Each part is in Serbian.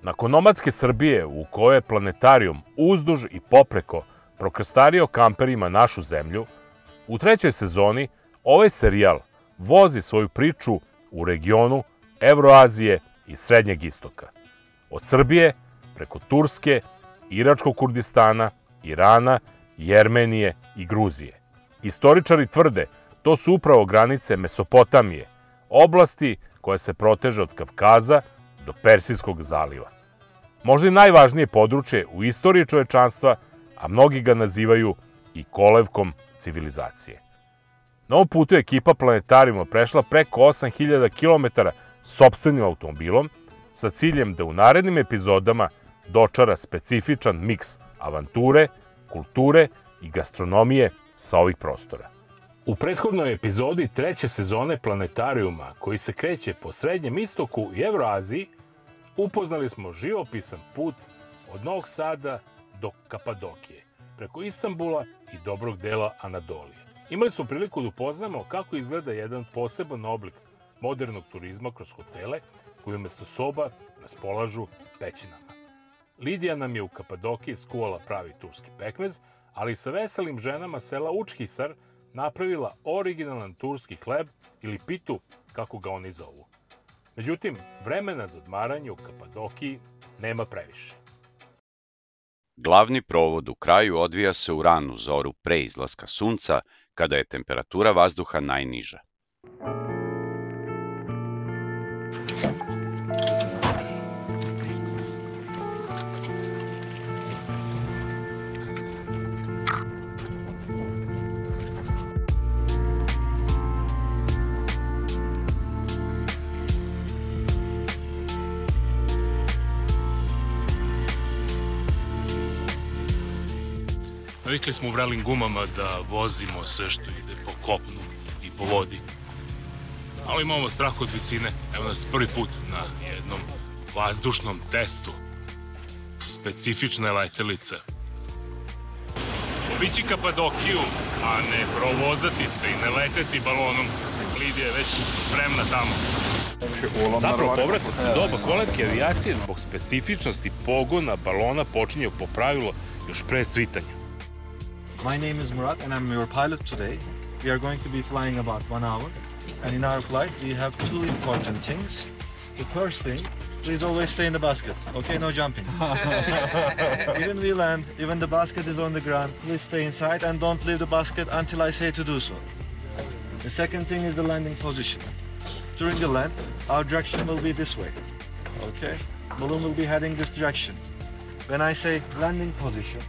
Nakon nomadske Srbije, u kojoj je planetarijum uzduž i popreko prokrstario kamperima našu zemlju, u 3. sezoni ovaj serijal vozi svoju priču u regionu Evroazije i Srednjeg istoka. Od Srbije, preko Turske, Iračkog Kurdistana, Irana, Jermenije i Gruzije. Istoričari tvrde, to su upravo granice Mesopotamije, oblasti koja se proteže od Kavkaza do Persijskog zaliva. Možda i najvažnije područje u istoriji čovečanstva, a mnogi ga nazivaju i kolevkom civilizacije. Na ovom putu je ekipa planetarijuma prešla preko 8000 km sopstvenim automobilom sa ciljem da u narednim epizodama dočara specifičan miks avanture, kulture i gastronomije sa ovih prostora. U prethodnoj epizodi 3. sezone planetarijuma, koji se kreće po Srednjem istoku i Evroaziji, upoznali smo živopisan put od Novog Sada do Kapadokije, preko Istanbula i dobrog dela Anadolije. Imali smo priliku da upoznamo kako izgleda jedan poseban oblik modernog turizma kroz hotele koji umjesto soba raspolažu pećinama. Lidija nam je u Kapadokiji skuvala pravi turski pekmez, ali sa veselim ženama sela Učhisar napravila originalan turski hleb ili pitu, kako ga oni zovu. Međutim, vremena za odmaranje u Kapadokiji nema previše. Glavni provod u kraju odvija se u ranu zoru pre izlaska sunca, kada je temperatura vazduha najniža. Navikli smo u vrelim gumama da vozimo sve što ide po kopnu i po vodi. Ali imamo strah od visine. Evo nas prvi put na jednom vazdušnom testu. Specifična je letelica. Obići Kapadokiju, a ne provozati se i ne leteti balonom. Lidija je već spremna tamo. Zapravo, povratak u doba kolevke avijacije zbog specifičnosti pogona balona počinje po pravilu još pre svitanja. My name is Murat and I'm your pilot today. We are going to be flying about 1 hour. And in our flight we have two important things. The first thing, please always stay in the basket, okay? No jumping. Even we land, even the basket is on the ground, please stay inside and don't leave the basket until I say to do so. The second thing is the landing position. During the land, our direction will be this way, okay? Balloon will be heading this direction. When I say landing position,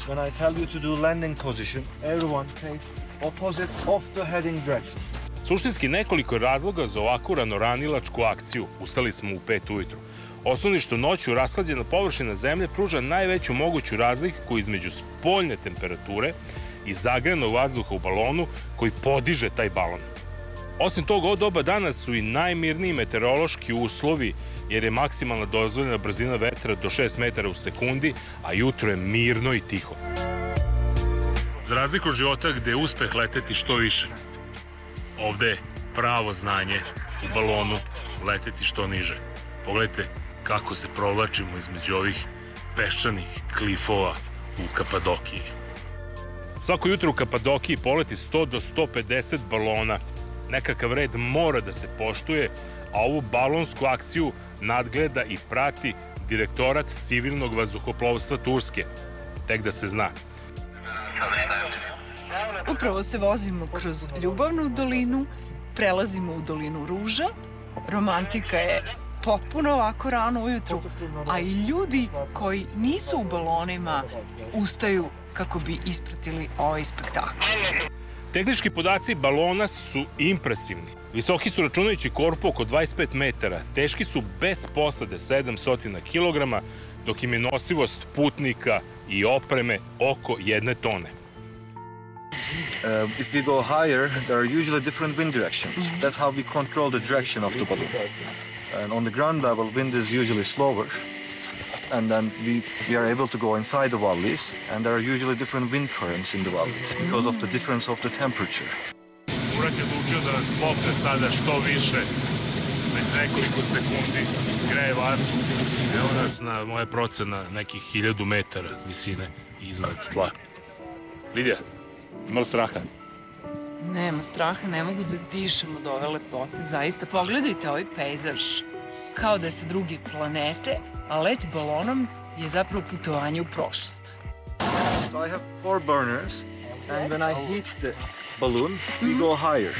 when I tell you to do landing position, everyone face opposite of the heading direction. Suštinski nekoliko razloga za ovakvu ranoranilačku akciju. Ustali smo u 5 ujutru. Osnovni što noću rashlađena površina zemlje pruža najveću moguću razliku između spoljne temperature i zagrejanog vazduha u balonu koji podiže taj balon. Osim toga, od doba dana su i najmirniji meteorološki uslovi, jer je maksimalna dozvoljena brzina vetra do 6 metara u sekundi, a jutro je mirno i tiho. Za razliku od života gde je uspeh leteti što više, ovde je pravo znanje u balonu leteti što niže. Pogledajte kako se provlačimo između ovih peščanih klifova u Kapadokiji. Svako jutro u Kapadokiji poleti 100 do 150 balona. Nekakav red mora da se poštuje, a ovu balonsku akciju nadgleda i prati Direktorat civilnog vazduhoplovstva Turske. Tek da se zna. Upravo se vozimo kroz Ljubavnu dolinu, prelazimo u dolinu Ruža. Romantika je potpuno ovako rano ujutru, a i ljudi koji nisu u balonima ustaju kako bi ispratili ovaj spektakl. Tehnički podaci balona su impresivni. Visoki su računajući korpu oko 25 metara, teški su bez posade 700 kg, dok im je nosivost putnika i opreme oko 1 tone. If we go higher, there are usually different wind directions. That's how we control the direction of the balloon. And on the ground level, wind is usually slower. And then we are able to go inside the valleys, and there are usually different wind currents in the valleys because of the difference of the temperature. Murat je odlučio da nas popne sada što više već nekoliko sekundi greje vazduh. Evo nas na moje procena nekih 1000 metara visine iznad tla. Lidija, ima li straha? Nema straha, ne mogu da dišem od ove lepote. Zaista, pogledajte ovaj pejzaž. Kao da je sa druge planete, a let balonom je zapravo putovanje u prošlost. So I have 4 burners, and when I heat the balloon, we go higher.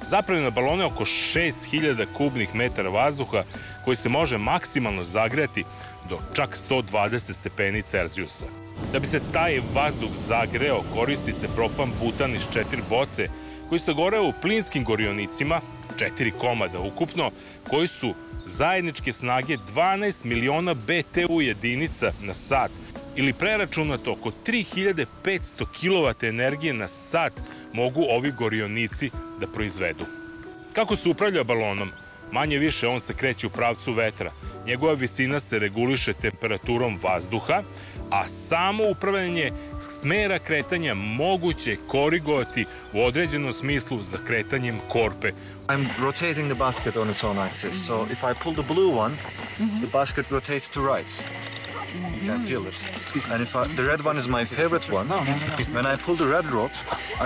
Zapravljeno na balone oko 6000 kubnih metara vazduha koji se može maksimalno zagrejati do čak 120 stepeni Celzijusa. Da bi se taj vazduh zagreo, koristi se propan butan iz 4 boce koji se gore u plinskim gorionicima, 4 komada ukupno, koji su zajedničke snage 12 miliona BTU jedinica na sat ili preračunato oko 3500 kW energije na sat mogu ovi gorionici da proizvedu. Kako se upravlja balonom? Manje više on se kreće u pravcu vetra. Njegova visina se reguliše temperaturom vazduha, a samo upravljanje smera kretanja moguće korigovati u određenom smislu za kretanjem korpe. I'm rotating the basket on its own axis. So if I pull the blue one, the basket rotates to right. You can feel this. And if the red one is my favorite one, when I pull the red rope,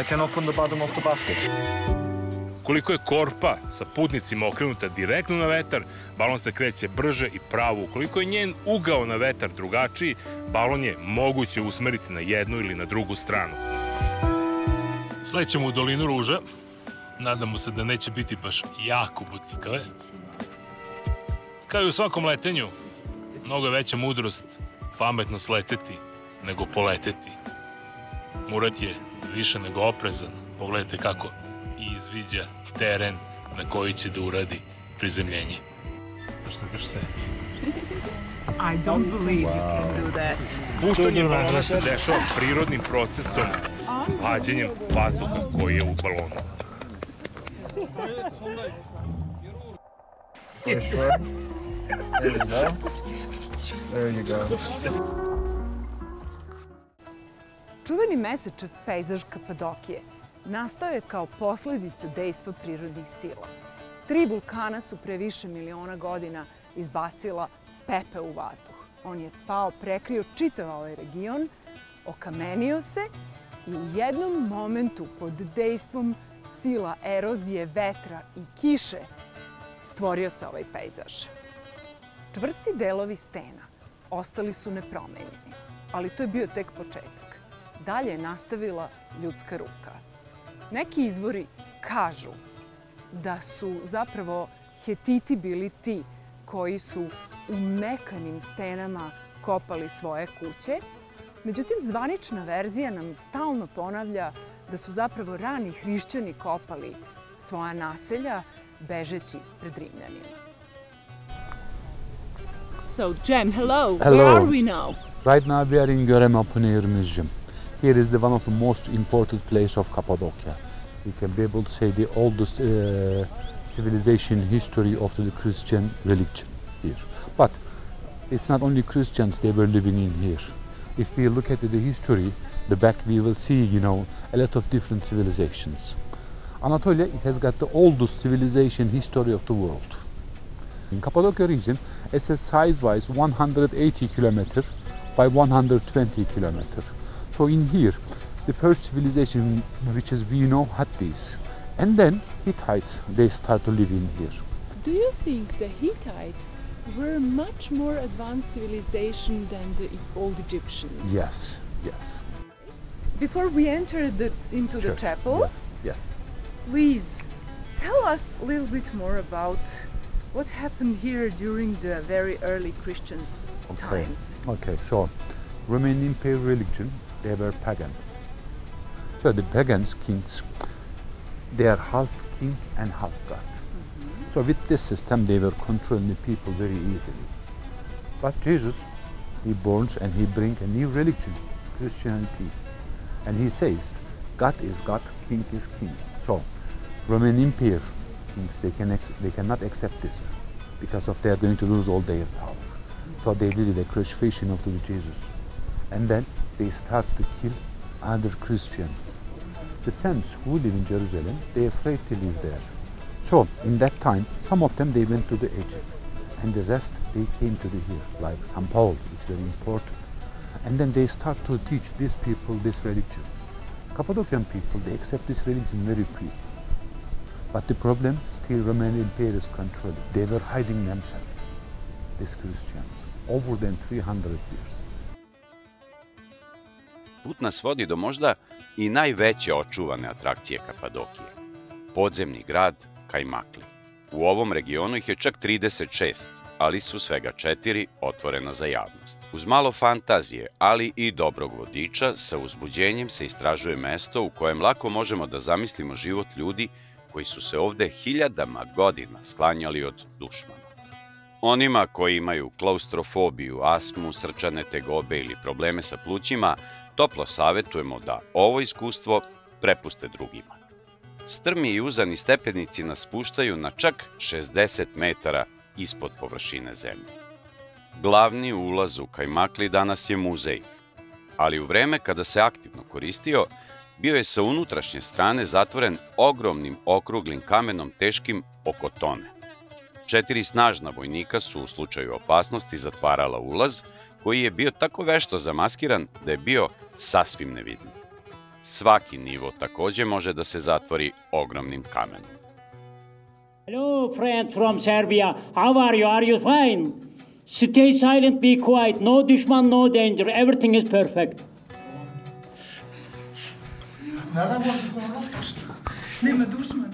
I can open the bottom of the basket. Koliko je korpa sa putnicima okrenuta direktno na vetar, balon se kreće brže i pravo. Ukoliko je njen ugao na vetar drugačiji, balon je moguće usmeriti na jednu ili na drugu stranu. Slećemo u dolinu ruža. Nadamo se da neće biti baš jako butljikave. Kao i u svakom letenju, mnogo je veća mudrost pametno sleteti nego poleteti. Murat je više nego oprezan. Pogledajte kako izviđa teren na koji će da uradi prizemljenje. Drž se. I don't believe you can do that. Spuštanje balona se dešava prirodnim procesom, hlađenjem vazduha koji je u balonu. There you go. Čuveni mesečev pejzaž Kapadokije nastao je kao posledica dejstva prirodnih sila. 3 vulkana su pre više miliona godina izbacila pepeo u vazduh. On je pao, prekrio čitav ovaj region, okamenio se i u jednom momentu pod dejstvom sila erozije, vetra i kiše stvorio se ovaj pejzaž. Čvrsti delovi stena ostali su nepromenjeni, ali to je bio tek početak. Dalje je nastavila ljudska ruka. Neki izvori kažu da su zapravo Hetiti bili ti koji su u mekanim stenama kopali svoje kuće. Međutim, zvanična verzija nam stalno ponavlja da su zapravo rani hrišćani kopali svoja naselja bežeći pred Rimljanima. So, Jem, hello. Hello. Where are we now? Right now we are in Göreme Open Air Museum. Here is one of the most important places of Cappadocia. We can be able to say the oldest civilization history of the Christian religion here. But it's not only Christians they were living in here. If we look at the history, the back we will see, you know, a lot of different civilizations. Anatolia, it has got the oldest civilization history of the world. In Cappadocia region, it's a size-wise 180 kilometers by 120 kilometers. So in here, the first civilization which is we know had this. And then Hittites, they start to live in here. Do you think the Hittites were much more advanced civilization than the old Egyptians? Yes, yes. Before we enter into the chapel, Yes. please tell us a little bit more about what happened here during the very early Christian times. Okay, so Roman Empire religion, they were pagans. So the pagans kings, they are half king and half god. So with this system, they were controlling the people very easily. But Jesus, he born and he brings a new religion, Christianity. And he says, God is God, king is king. So Roman Empire kings, they cannot accept this because of they are going to lose all their power. So they did the crucifixion of the Jesus. And then they start to kill other Christians. The saints who live in Jerusalem, they are afraid to live there. So in that time, some of them they went to the Egypt, and the rest they came to the here, like St. Paul. It's very important. And then they start to teach these people this religion. Cappadocian people, they accept this religion very quick. But the problem still remained in Paris control. They were hiding themselves, these Christians, over than 300 years. Put nas vodi do možda i najveće očuvane atrakcije Kapadokije, podzemni grad Kajmakli. U ovom regionu ih je čak 36, ali su svega 4 otvorena za javnost. Uz malo fantazije, ali i dobrog vodiča, sa uzbuđenjem se istražuje mesto u kojem lako možemo da zamislimo život ljudi koji su se ovde hiljadama godina sklanjali od dušmana. Onima koji imaju klaustrofobiju, astmu, srčane tegobe ili probleme sa plućima, toplo savjetujemo da ovo iskustvo prepuste drugima. Strmi i uzani stepenici nas spuštaju na čak 60 metara ispod površine zemlje. Glavni ulaz u Kajmakli danas je muzej, ali u vreme kada se aktivno koristio, bio je sa unutrašnje strane zatvoren ogromnim okruglim kamenom teškim oko tone. 4 snažna vojnika su u slučaju opasnosti zatvarala ulaz, koji je bio tako vešto zamaskiran da je bio sasvim nevidljiv. Svaki nivo takođe može da se zatvori ogromnim kamenom. Hello, friends from Serbia. How are you? Are you fine? Stay silent, be quiet. No dushman, no danger. Everything is perfect. Nema dušmana.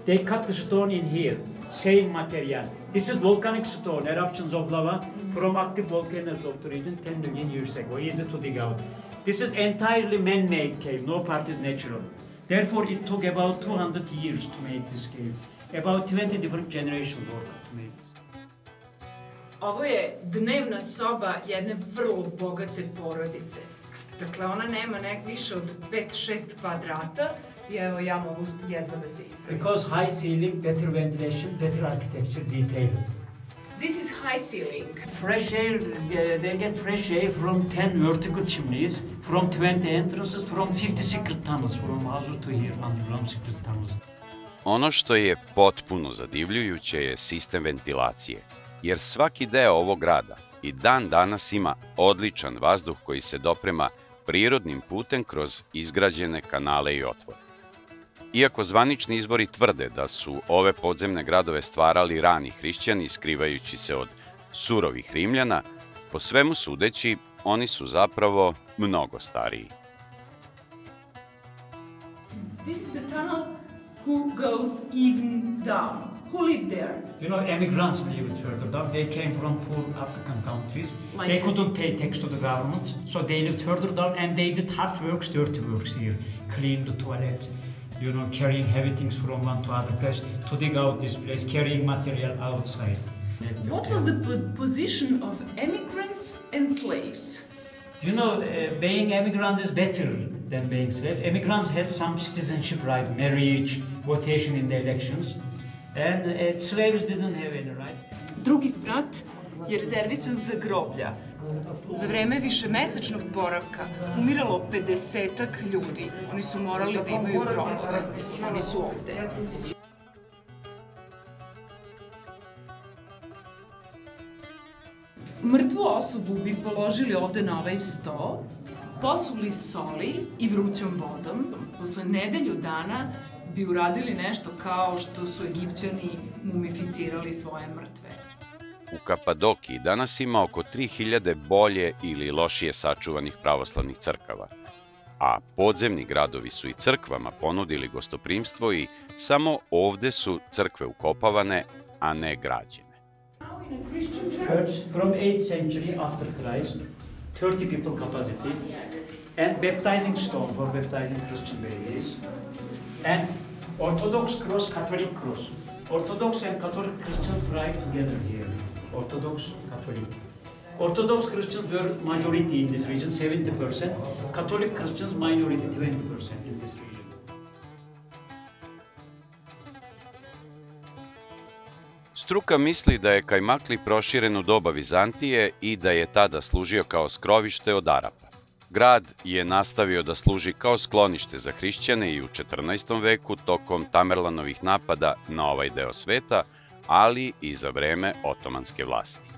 They cut the stone in here. Same material. This is volcanic stone, eruptions of lava from active volcanoes of the region 10 million years ago. Easy to dig out. This is entirely man-made cave. No part is natural. Therefore, it took about 200 years to make this cave. About 20 different generations worked to make this. Ovo je dnevna soba jedne vrlo bogate porodice. Dakle, ona nema više od 5-6 kvadrata i evo ja mogu jedva da se ispravim. Because high ceiling, better ventilation, better architecture, detailed. This is high ceiling. Fresh air, they get fresh air from 10 vertical chimneys, from 20 entrances, from 50 secret tunnels, from house to here, underground secret tunnels. Ono što je potpuno zadivljujuće je sistem ventilacije, jer svaki deo ovog grada i dan danas ima odličan vazduh koji se doprema prirodnim putem kroz izgrađene kanale i otvore. Iako zvanični izvori tvrde da su ove podzemne gradove stvarali rani hrišćani skrivajući se od surovih Rimljana, po svemu sudeći, oni su zapravo mnogo stariji. This is the tunnel who goes even down. Who lived there? You know, emigrants lived further down. They came from poor African countries. They couldn't pay tax to the government, so they lived further down and they did hard works, dirty works here. Clean the toilets, you know, carrying heavy things from one to other place to dig out this place, carrying material outside. What was the position of emigrants and slaves? You know, being immigrant is better than being slave. Immigrants had some citizenship right, marriage, votation in the elections, and slaves didn't have any right. Drugi sprat je rezervisan za groblja. Za vreme višemesečnog boravka umiralo 50-ak ljudi. Oni su morali da imaju grobove. Oni su ovde. Mrtvu osobu bi položili ovde na ovaj sto, posuli soli i vrućom vodom. Posle nedelju dana bi uradili nešto kao što su Egipćani mumificirali svoje mrtve. U Kapadokiji danas ima oko 3000 bolje ili lošije sačuvanih pravoslavnih crkava, a podzemni gradovi su i crkvama ponudili gostoprimstvo i samo ovde su crkve ukopavane, a ne građene. Church from 8th century after Christ, 30 people capacity, and baptizing stone for baptizing Christian babies, and Orthodox cross, Catholic cross. Orthodox and Catholic Christians ride together here. Orthodox, Catholic. Orthodox Christians were majority in this region, 70%. Catholic Christians minority, 20% in this region. Struka misli da je Kajmakli proširen u doba Vizantije i da je tada služio kao skrovište od Arapa. Grad je nastavio da služi kao sklonište za hrišćane i u 14. veku tokom Tamerlanovih napada na ovaj deo sveta, ali i za vreme otomanske vlasti.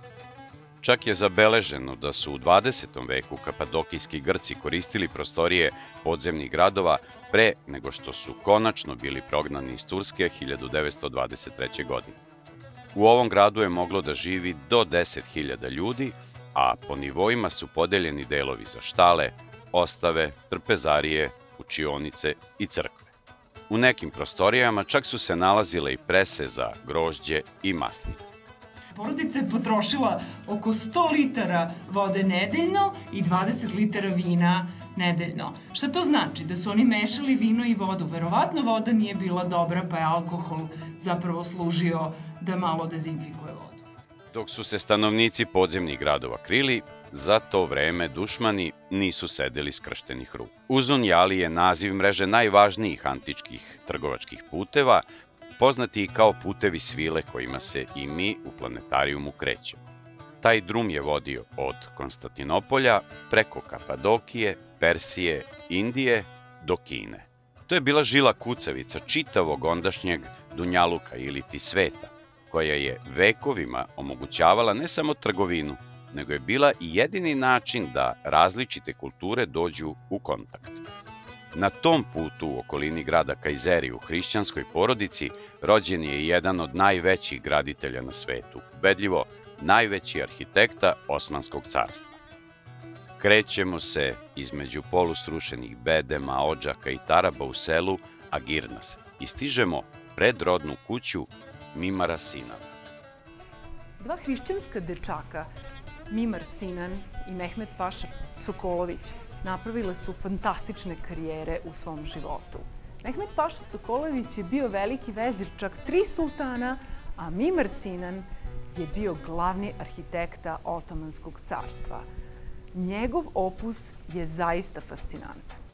Čak je zabeleženo da su u 20. veku kapadokijski Grci koristili prostorije podzemnih gradova pre nego što su konačno bili prognani iz Turske 1923. godine. U ovom gradu je moglo da živi do 10.000 ljudi, a po nivoima su podeljeni delovi za štale, ostave, trpezarije, učionice i crkve. U nekim prostorijama čak su se nalazile i prese za grožđe i masline. Porodica je potrošila oko 100 litara vode nedeljno i 20 litara vina nedeljno. Šta to znači? Da su oni mešali vino i vodu. Verovatno voda nije bila dobra, pa je alkohol zapravo služio da malo dezinfikuje vodu. Dok su se stanovnici podzemnih gradova krili, za to vreme dušmani nisu sedeli skrštenih ruku. Uzun-Jali je naziv mreže najvažnijih antičkih trgovačkih puteva, poznati i kao putevi svile kojima se i mi u planetarijumu krećemo. Taj drum je vodio od Konstantinopolja preko Kapadokije, Persije, Indije do Kine. To je bila žila kucavica čitavog ondašnjeg Dunjaluka iliti sveta, koja je vekovima omogućavala ne samo trgovinu, nego je bila i jedini način da različite kulture dođu u kontakt. Na tom putu u okolini grada Kajzeri u hrišćanskoj porodici rođen je jedan od najvećih graditelja na svetu, ubedljivo najveći arhitekta Osmanskog carstva. Krećemo se između polusrušenih bedema, odžaka i taraba u selu Agirnas i stižemo pred rodnu kuću Mimara Sinana. Dva hrišćanska dečaka, Mimar Sinan i Mehmet Paša Sokolović, napravile su fantastične karijere u svom životu. Mehmet Paša Sokolović je bio veliki vezir čak 3 sultana, a Mimar Sinan je bio glavni arhitekta Otomanskog carstva. Njegov opus je zaista fascinantan.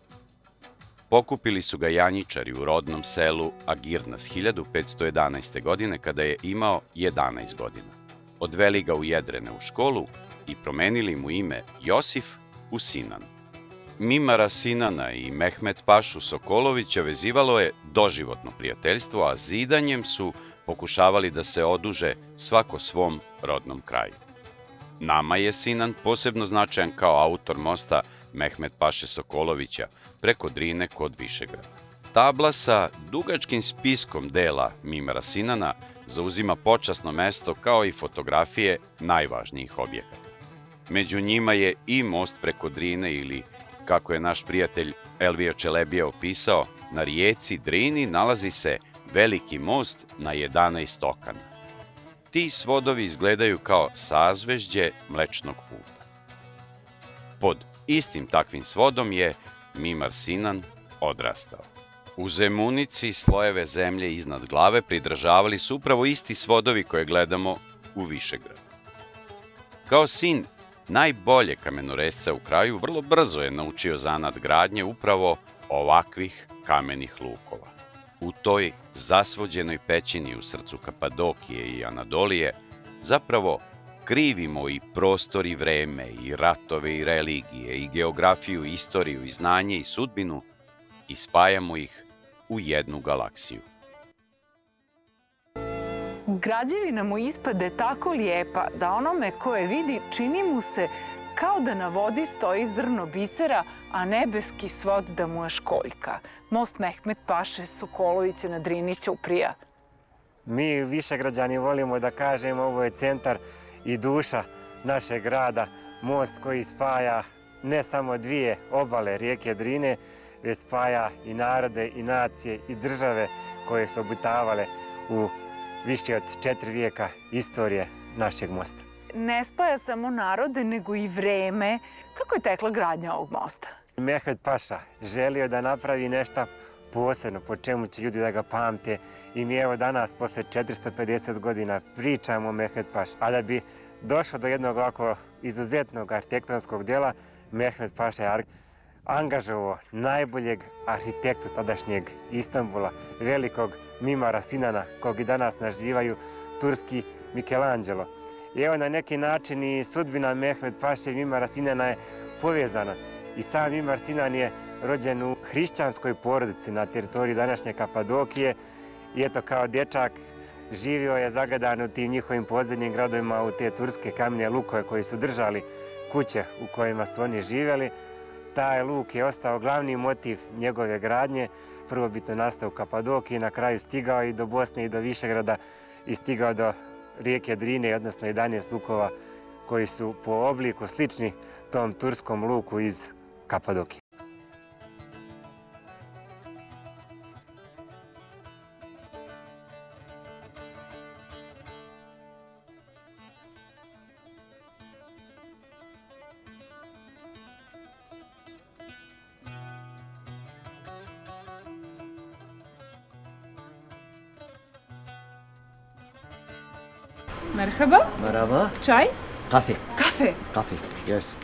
Pokupili su ga janjičari u rodnom selu Agirnas 1511. godine kada je imao 11 godina. Odveli ga u Jedrene u školu i promenili mu ime Josif u Sinan. Mimara Sinana i Mehmet Pašu Sokolovića vezivalo je doživotno prijateljstvo, a zidanjem su pokušavali da se oduže svako svom rodnom kraju. Nama je Sinan posebno značajan kao autor mosta Mehmet Paše Sokolovića preko Drine kod Višegrada. Tabla sa dugačkim spiskom dela Mimara Sinana zauzima počasno mesto kao i fotografije najvažnijih objekata. Među njima je i most preko Drine ili, kako je naš prijatelj Elvio Čelebija opisao, na rijeci Drini nalazi se veliki most na 11 okana. Ti svodovi izgledaju kao sazvežđe Mlečnog puta. Pod istim takvim svodom je Mimar Sinan odrastao. U Zemunici slojeve zemlje iznad glave pridržavali su upravo isti svodovi koje gledamo u Višegradu. Kao sin najbolje kamenoresca u kraju, vrlo brzo je naučio zanat gradnje upravo ovakvih kamenih lukova. U toj zasvođenoj pećini u srcu Kapadokije i Anadolije zapravo krivimo i prostor i vreme, i ratove i religije, i geografiju, i istoriju, i znanje, i sudbinu i spajamo ih u jednu galaksiju. Građevina mu ispade tako lijepa da onome ko je vidi čini mu se kao da na vodi stoji zrno bisera, a nebeski svod da mu je školjka. Most Mehmet Paše Sokolovića na Drini Ćuprija. Mi Višegrađani volimo da kažemo ovo je centar i duša našeg grada, most koji spaja ne samo dvije obale rijeke Drine, već spaja i narode, i nacije, i države koje su obitavale u više od 4 vijeka istorije našeg mosta. Ne spaja samo narode, nego i vreme. Kako je tekla gradnja ovog mosta? Mehmet Paša želio da napravi nešto posebno, po čemu će ljudi da ga pamte. I mi evo danas, posle 450 godina, pričamo o Mehmet Paši. A da bi došlo do jednog ovako izuzetnog arhitektonskog dela, Mehmet Paša je angažovao najboljeg arhitektu tadašnjeg Istanbula, velikog Mimara Sinana, kog i danas nazivaju turski Michelangelo. I evo na neki način i sudbina Mehmet Paše i Mimara Sinana je povezana. I sam Mimar Sinan je rođen u hrišćanskoj porodici na teritoriji današnje Kapadokije i eto kao dječak živio je zagadan u tim njihovim podzemnim gradovima, u te turske kamene lukove koji su držali kuće u kojima su oni živjeli. Taj luk je ostao glavni motiv njegove gradnje, prvobitno nastao u Kapadokiji, na kraju stigao i do Bosne i do Višegrada i stigao do rijeke Drine, odnosno 11 lukova koji su po obliku slični tom turskom luku iz Kapadokije. Merhaba. Merhaba. Čaj? Kafe. Kafe. Kafe, yes.